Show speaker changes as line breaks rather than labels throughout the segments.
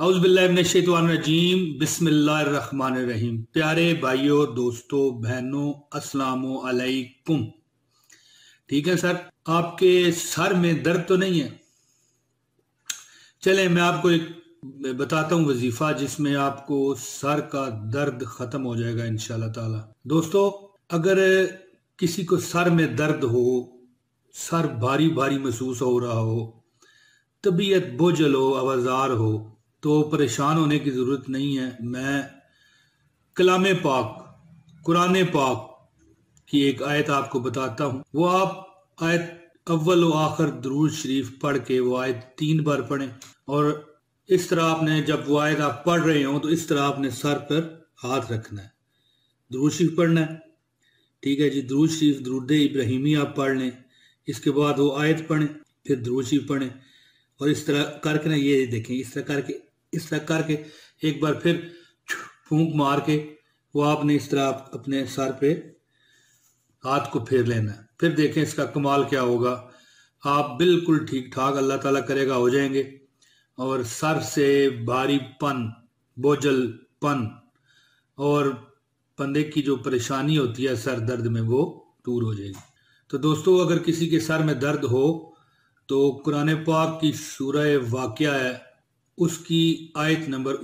औज़ुबिल्लाहिमिनश्शैतानिर्रजीम बिस्मिल्लाहिर्रहमानिर्रहीम। प्यारे भाइयों, दोस्तों, बहनों, अस्सलामु अलैकुम। ठीक है सर, आपके सर में दर्द तो नहीं है? चले मैं आपको एक बताता हूँ वजीफा जिसमें आपको सर का दर्द खत्म हो जाएगा इंशाल्लाह ताला। दोस्तों, अगर किसी को सर में दर्द हो, सर भारी भारी महसूस हो रहा हो, तबीयत बोझल हो, आवाजार हो, तो परेशान होने की ज़रूरत नहीं है। मैं कलाम पाक, कुरान पाक की एक आयत आपको बताता हूँ। वो आप आयत अव्वल व आखिर दुरूद शरीफ पढ़ के वो आयत 3 बार पढ़ें। और इस तरह आपने, जब वो आयत आप पढ़ रहे हो तो इस तरह आपने सर पर हाथ रखना है, दुरूद शरीफ पढ़ना है। ठीक है जी, दुरूद शरीफ दुरूद इब्राहिमी आप पढ़ लें, इसके बाद वो आयत पढ़ें, फिर दुरूद शरीफ पढ़ें। और इस तरह करके ना, ये देखें, इस तरह करके एक बार फिर फूंक मार के वो आपने इस तरह अपने सर पे हाथ को फेर लेना है। फिर देखें इसका कमाल क्या होगा। आप बिल्कुल ठीक ठाक, अल्लाह ताला करेगा, हो जाएंगे। और सर से भारीपन, बोझलपन और बंदे की जो परेशानी होती है सर दर्द में, वो दूर हो जाएगी। तो दोस्तों, अगर किसी के सर में दर्द हो तो कुरान पाक की सूरह वाक़िया है, उसकी आयत नंबर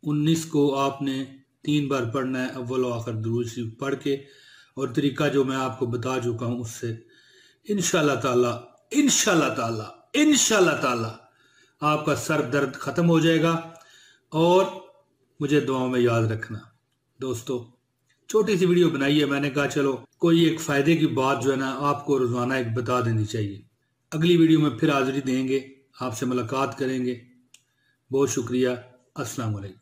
19 को आपने 3 बार पढ़ना है, अव्वल व आखिर दुरूद शरीफ पढ़ के। और तरीका जो मैं आपको बता चुका हूँ उससे इंशाल्लाह ताला आपका सर दर्द खत्म हो जाएगा। और मुझे दुआओं में याद रखना। दोस्तों, छोटी सी वीडियो बनाई है, मैंने कहा चलो कोई एक फायदे की बात जो है ना आपको रोजाना एक बता देनी चाहिए। अगली वीडियो में फिर हाजिरी देंगे, आपसे मुलाकात करेंगे। बहुत शुक्रिया। अस्सलाम वालेकुम।